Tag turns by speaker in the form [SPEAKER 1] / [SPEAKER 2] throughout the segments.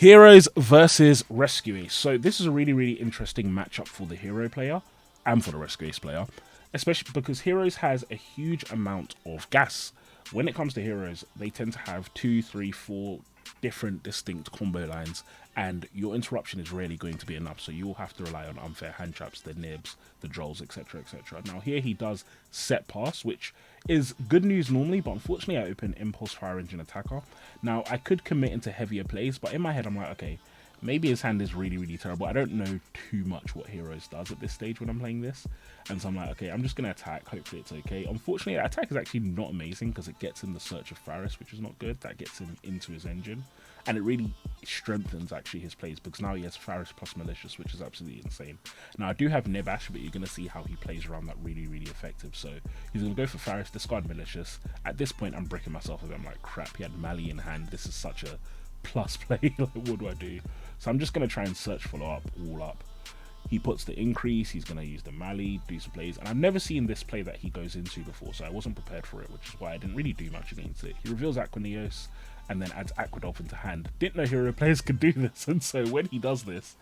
[SPEAKER 1] Heroes versus Rescue Ace. So this is a really, really interesting matchup for the hero player and for the Rescue Ace player, especially because Heroes has a huge amount of gas. When it comes to Heroes, they tend to have 2, 3, 4 different distinct combo lines, and your interruption is rarely going to be enough, so you will have to rely on unfair hand traps, the nibs, the drolls, etc, etc. Now here he does set pass, which is good news normally, but unfortunately I open impulse fire engine attacker. Now I could commit into heavier plays, but in my head I'm like, okay, maybe his hand is really, really terrible. I don't know too much what Heroes does at this stage when I'm playing this. And so I'm like, okay, I'm just going to attack. Hopefully it's okay. Unfortunately, that attack is actually not amazing because it gets in the search of Faris, which is not good. That gets him into his engine. And it really strengthens actually his plays because now he has Faris plus Malicious, which is absolutely insane. Now I do have Nibash, but you're going to see how he plays around that really, really effective. So he's going to go for Faris, discard Malicious. At this point, I'm bricking myself with him like crap. He had Mali in hand. This is such a plus play. Like, what do I do? So I'm just going to try and search follow up, all up. He puts the increase, he's going to use the Mali, do some plays, and I've never seen this play that he goes into before, so I wasn't prepared for it, which is why I didn't really do much against it. He reveals Aquaneos and then adds Aquadolph into hand. Didn't know hero players could do this, and so when he does this,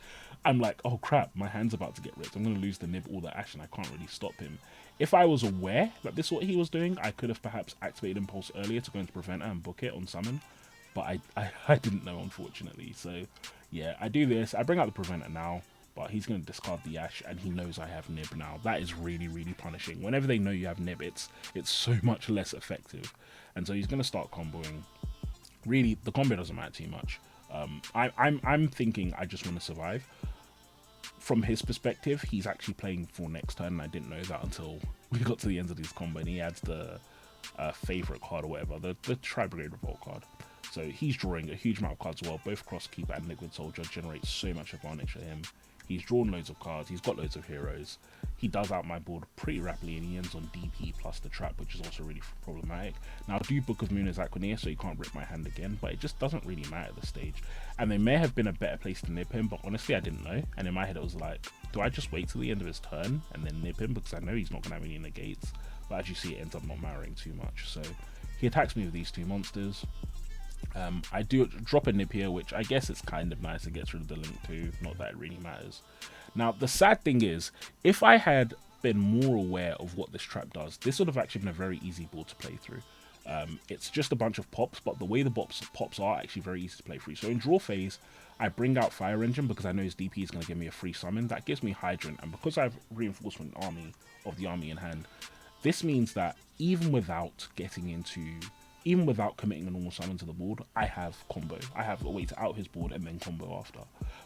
[SPEAKER 1] I'm like, oh crap, my hand's about to get ripped. I'm going to lose the nib or the ash, and I can't really stop him. If I was aware that this is what he was doing, I could have perhaps activated Impulse earlier to go into Preventer and book it on summon, but I didn't know, unfortunately. So yeah, I do this, I bring out the Preventer now, but he's going to discard the ash, and he knows I have nib now. That is really, really punishing. Whenever they know you have nib, it's so much less effective. And so he's going to start comboing. Really, the combo doesn't matter too much. I'm thinking I just want to survive. From his perspective, he's actually playing for next turn, and I didn't know that until we got to the end of this combo, and he adds the favorite card or whatever, the Tri-Brigade Revolt card. So he's drawing a huge amount of cards as well. Both Crosskeeper and Liquid Soldier generate so much advantage for him. He's drawn loads of cards, he's got loads of heroes. He does out my board pretty rapidly, and he ends on DP plus the trap, which is also really problematic. Now I do Book of Moon as Aquaneer, so he can't rip my hand again, but it just doesn't really matter at this stage. And they may have been a better place to nib him, but honestly I didn't know. And in my head it was like, do I just wait till the end of his turn and then nib him, because I know he's not going to have any negates. But as you see, it ends up not mattering too much. So he attacks me with these two monsters. I do drop a nib here, which I guess it's kind of nice. It gets rid of the link too, not that it really matters. Now the sad thing is, if I had been more aware of what this trap does, this would have actually been a very easy board to play through. It's just a bunch of pops, but the way the pops are actually very easy to play through. So in draw phase, I bring out Fire Engine because I know his DP is going to give me a free summon. That gives me Hydrant, and because I have Reinforcement Army of the army in hand, this means that even without committing a normal summon to the board, I have combo. I have a way to out his board and then combo after.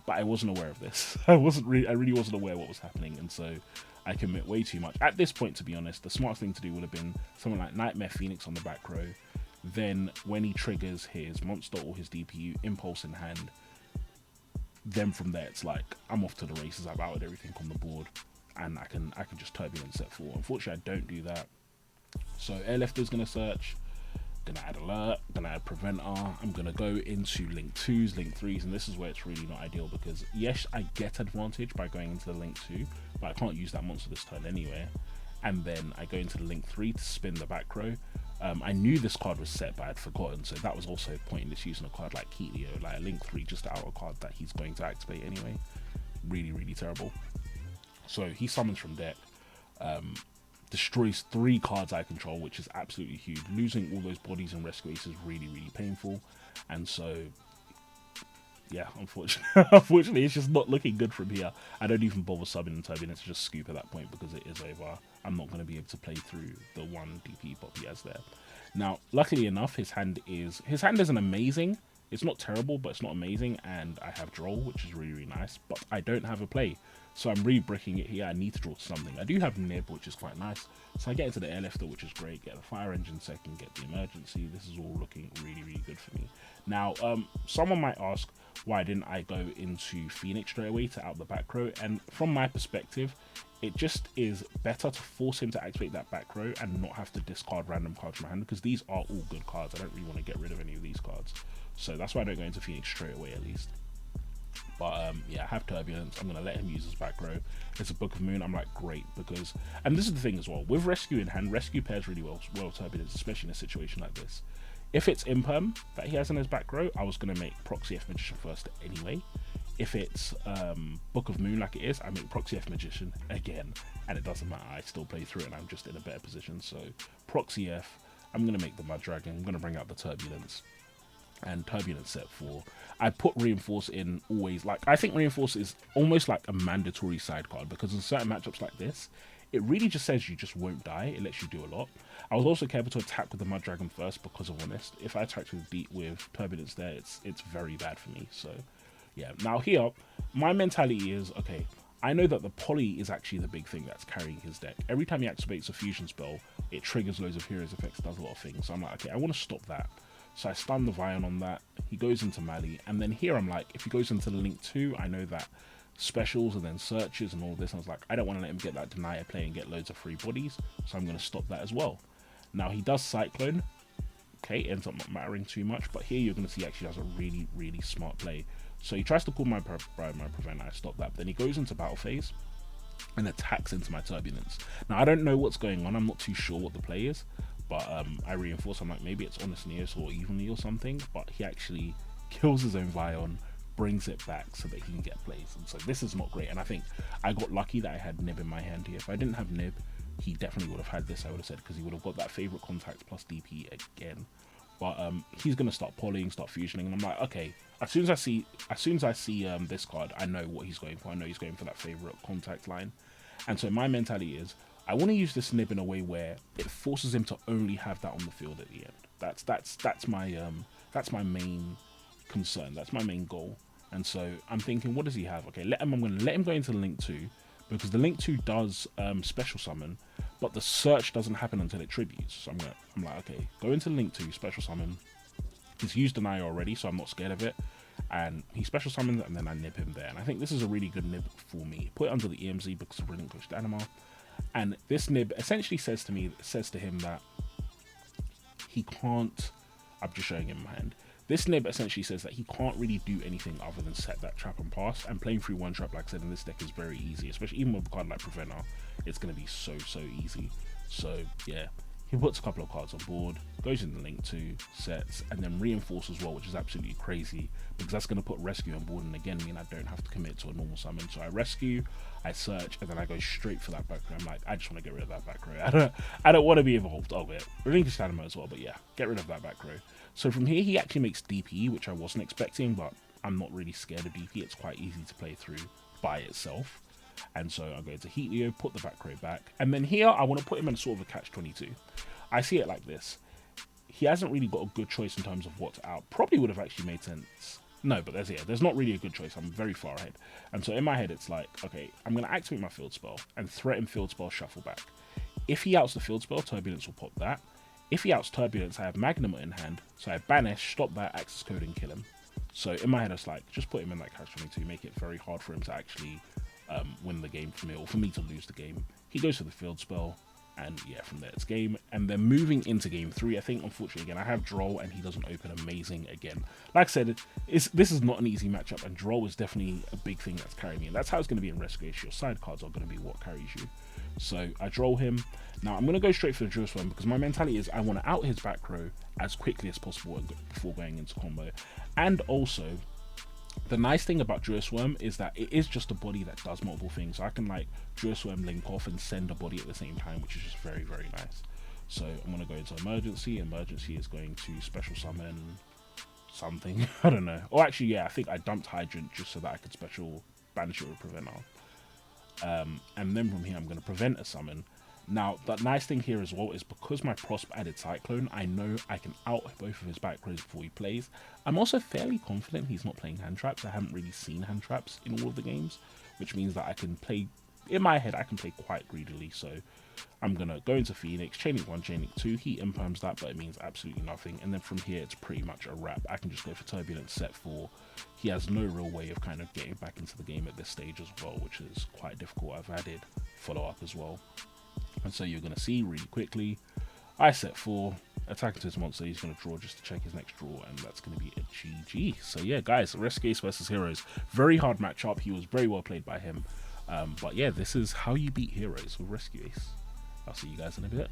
[SPEAKER 1] But I wasn't aware of this. I really wasn't aware what was happening, and so I commit way too much. At this point, to be honest, the smartest thing to do would have been something like Nightmare Phoenix on the back row. Then when he triggers his monster or his DPU, Impulse in hand, then from there it's like I'm off to the races. I've outed everything on the board, and I can just Turbulent set 4. Unfortunately, I don't do that. So Airlift is going to search. Gonna add alert, gonna add preventer. I'm gonna go into link 2s, link 3s, and this is where it's really not ideal because yes, I get advantage by going into the link 2, but I can't use that monster this turn anyway. And then I go into the link 3 to spin the back row. I knew this card was set, but I'd forgotten, so that was also pointless using a card like Keelio, like a link 3 just to out a card that he's going to activate anyway. Really, really terrible. So he summons from deck. Destroys 3 cards I control, which is absolutely huge. Losing all those bodies and Rescue Ace is really, really painful. And so, yeah, unfortunately, it's just not looking good from here. I don't even bother subbing and Turbulence to just scoop at that point because it is over. I'm not going to be able to play through the 1 DP pop he has there. Now, luckily enough, his hand isn't amazing. It's not terrible, but it's not amazing. And I have Droll, which is really, really nice. But I don't have a play. So I'm re-bricking it here. I need to draw something. I do have Nib, which is quite nice. So I get into the Airlifter, which is great. Get the Fire Engine second, get the Emergency. This is all looking really, really good for me. Now, someone might ask, why didn't I go into Phoenix straight away to out the back row? And from my perspective, it just is better to force him to activate that back row and not have to discard random cards from my hand, because these are all good cards. I don't really want to get rid of any of these cards. So that's why I don't go into Phoenix straight away, at least. But yeah, I have Turbulence. I'm going to let him use his back row. It's a Book of Moon. I'm like, great, because, and this is the thing as well, with Rescue in hand, Rescue pairs really well Turbulence, especially in a situation like this. If it's Imperm that he has in his back row, I was going to make Proxy F Magician first anyway. If it's Book of Moon like it is, I make Proxy F Magician again, and it doesn't matter, I still play through it and I'm just in a better position. So Proxy F, I'm going to make the Mud Dragon, I'm going to bring out the Turbulence, and Turbulence set 4. I put Reinforce in always, like, I think Reinforce is almost like a mandatory side card, because in certain matchups like this, it really just says you just won't die, it lets you do a lot. I was also careful to attack with the Mud Dragon first because of Honest. If I attacked with Turbulence there, it's very bad for me, so yeah. Now here, my mentality is, okay, I know that the Poly is actually the big thing that's carrying his deck. Every time he activates a fusion spell, it triggers loads of heroes effects, does a lot of things. So I'm like, okay, I want to stop that. So I stun the Vion on that, he goes into Mali, and then here I'm like, if he goes into the Link 2, I know that specials and then searches and all this, I was like, I don't want to let him get that Denier play and get loads of free bodies, so I'm going to stop that as well. Now he does Cyclone, okay, it ends up not mattering too much, but here you're going to see actually has a really, really smart play. So he tries to call my Prevent, I stop that, then he goes into Battle Phase and attacks into my Turbulence. Now I don't know what's going on, I'm not too sure what the play is, but I Reinforce, I'm like, maybe it's Honest Neos or Evenly or something, but he actually kills his own Vion, brings it back so that he can get plays. And so this is not great, and I think I got lucky that I had Nib in my hand here. If I didn't have Nib, he definitely would have had this, I would have said, because he would have got that favorite contact plus DP again. But he's gonna start polying, start fusioning, and I'm like, okay, as soon as I see this card, I know what he's going for. I know he's going for that favorite contact line. And so my mentality is, I want to use this Nib in a way where it forces him to only have that on the field at the end. That's my main concern. That's my main goal. And so I'm thinking, what does he have? Okay, I'm going to let him go into the Link 2, because the Link 2 does special summon, but the search doesn't happen until it tributes. So I'm like, okay, go into the Link 2, special summon. He's used Denier already, so I'm not scared of it. And he special summons, and then I nib him there. And I think this is a really good nib for me. Put it under the EMZ because of Relinquished Anima. And this nib essentially says to him that he can't, I'm just showing him my hand. This nib essentially says that he can't really do anything other than set that trap and pass. And playing through one trap, like I said, in this deck is very easy, especially even with a card like Preventer, it's going to be so easy. So yeah, he puts a couple of cards on board, goes in the Link 2, sets, and then Reinforce as well, which is absolutely crazy because that's going to put Rescue on board and again mean I don't have to commit to a normal summon. So I Rescue, I search, and then I go straight for that back row. I'm like, I just want to get rid of that back row. I don't want to be involved of it. Relinquished Anima as well, but yeah, get rid of that back row. So from here he actually makes DP, which I wasn't expecting, but I'm not really scared of DP. It's quite easy to play through by itself. And so I go to Heatleo, put the back row back, and then here I want to put him in sort of a catch-22. I see it like this. He hasn't really got a good choice in terms of what's out. Probably would have actually made sense. No, but there's not really a good choice. I'm very far ahead. And so in my head, it's like, okay, I'm going to activate my field spell and threaten field spell shuffle back. If he outs the field spell, Turbulence will pop that. If he outs Turbulence, I have Magnum in hand. So I banish, stop that, access code, and kill him. So in my head, it's like, just put him in that catch-22, make it very hard for him to actually win the game for me, or for me to lose the game. He goes for the field spell. And yeah, from there it's game. And then moving into game 3, I think unfortunately again I have Droll and he doesn't open amazing again. Like I said, this is not an easy matchup, and Droll is definitely a big thing that's carrying me, and that's how it's going to be in Rescue. Your side cards are going to be what carries you. So I Droll him. Now I'm going to go straight for the Jewel Swarm because my mentality is I want to out his back row as quickly as possible before going into combo. And also, the nice thing about Jewel Swarm is that it is just a body that does multiple things. So I can like Jewel Swarm, link off, and send a body at the same time, which is just very nice. So I'm going to go into Emergency. Emergency is going to special summon something. I don't know. Or actually, yeah, I think I dumped Hydrant just so that I could special banish it with Preventer. And then from here, I'm going to prevent a summon. Now, the nice thing here as well is because my Prosp added Cyclone, I know I can out both of his back rows before he plays. I'm also fairly confident he's not playing hand traps. I haven't really seen hand traps in all of the games, which means that I can play, in my head, I can play quite greedily. So I'm going to go into Phoenix, Chain Link 1, Chain Link 2. He imperms that, but it means absolutely nothing. And then from here, it's pretty much a wrap. I can just go for Turbulence set 4. He has no real way of kind of getting back into the game at this stage as well, which is quite difficult. I've added follow-up as well. And so you're going to see really quickly, I set 4, attack into his monster, he's going to draw just to check his next draw, and that's going to be a GG. So yeah, guys, Rescue Ace versus Heroes, very hard matchup. He was very well played by him. But yeah, this is how you beat Heroes with Rescue Ace. I'll see you guys in a bit.